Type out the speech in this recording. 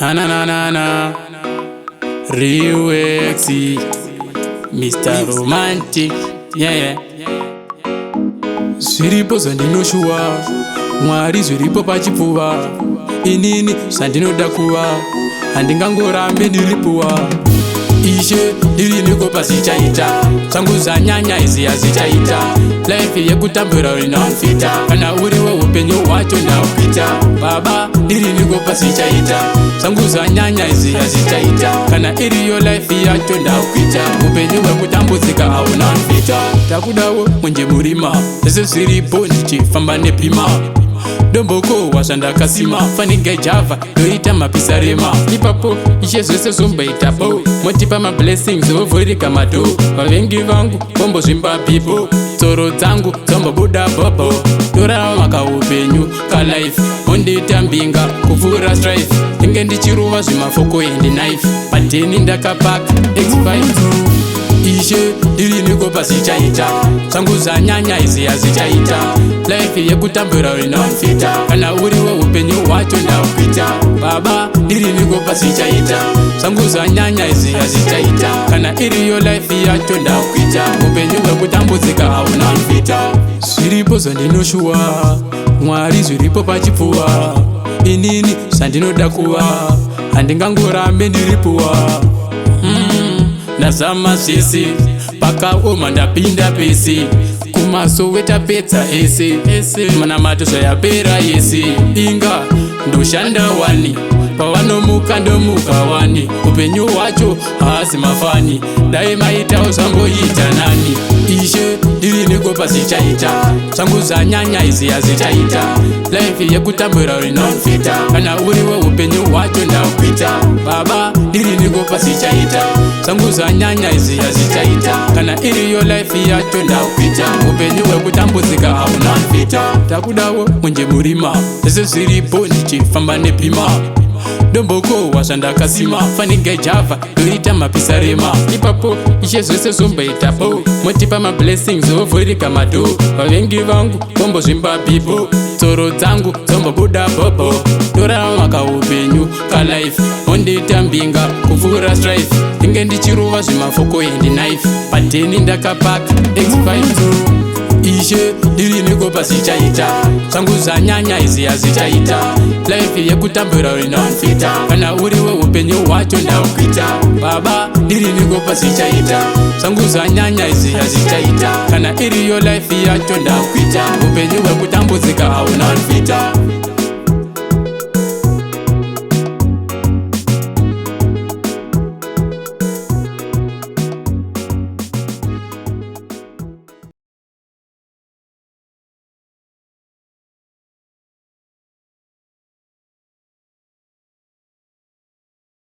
Na na na na na. Rewexy, Mr. Romantic, yeah. Zviripo zvandinoshua, Mwari zviripo pachipfuva. Inini zvandinoda kuva, handingangorambe ndiripuwa. Ishe ndiriniko Pazvichaita, zvangu zvanyanya izi hazvichaita. Life yekutambura unomfita, kana uriwe upenyu hwacho ndakuita. Baba ndiriniko Pazvichaita, zvangu zvanyanya izi hazvichaita. Kana iriyo life yacho ndakuita, upenyu hwekutambudzika haunamfita. Takudawo mwenje murima, zvese zviripo ndichifamba nepima. Domboko wazvandakasima, faninge java doita mapisarema. Ipapo ishe zvese zvomboitapo, motipa mablessings ovhurika mado. Vavengi vangu vombozvimba pipo, tsoro dzangu dzombobuda bobo. Torarama makaupenyu kalife, mondiita mbinga kupfuura strife. Ndinge ndichiruva zvimafoko endi knife, pateni ndakapaka X5. Ishe ndiriniko Pazvichaita, zvangu zvanyanya izi hazvichaita. Life yekutambura unomfita, kana uriwe upenyu hwacho ndakuita. Baba ndiriniko Pazvichaita, zvangu zvanyanya izi hazvichaita. Kana iriyo life yacho ndakuita, upenyu hwekutambudzika haunamfita. Zviripo zvandinoshua, Mwari zviripo pachipfuva. Inini zvandinoda kuva, handingangorambe ndiripuwa. Ndazama zvese, pakaoma ndapinda pese. Kumaso wetapedza ese, manamato zvayapera yese. Inga ndoshanda wani, pavanomuka ndomuka wani. Upenyu hwacho haasi mafani, dai maitawo zvamboita nani. Ishe ndiriniko Pazvichaita, zvangu zvanyanya izi hazvichaita. Life yekutambura unomfita, kana uriwe upenyu hwacho ndakuita. Baba ndiriniko Pazvichaita, zvangu zvanyanya izi hazvichaita. Kana iriyo life yacho ndakuita, upenyu hwekutambudzika haunamfita. Takudawo mwenje murima, zvese zviripo ndichifamba nepima. Domboko wazvandakasima, faninge java doita mapisarema. Ipapo ishe zvese zvomboitapo, motipa mablessings ovhurika mado. Vavengi vangu vombozvimba pipo, tsoro dzangu dzombobuda bobo. Torarama makaupenyu kalife, mondiita mbinga kupfuura strife. Ndinge ndichiruva zvimafoko endi knife, pateni ndakapaka X5. Ishe ndiriniko Pazvichaita, zvangu zvanyanya izi hazvichaita. Life yekutambura unomfita, kana uriwe upenyu hwacho ndakuita. Baba ndiriniko Pazvichaita, zvangu zvanyanya izi hazvichaita. Kana iriyo life yacho ndakuita, upenyu hwekutambudzika haunamfita.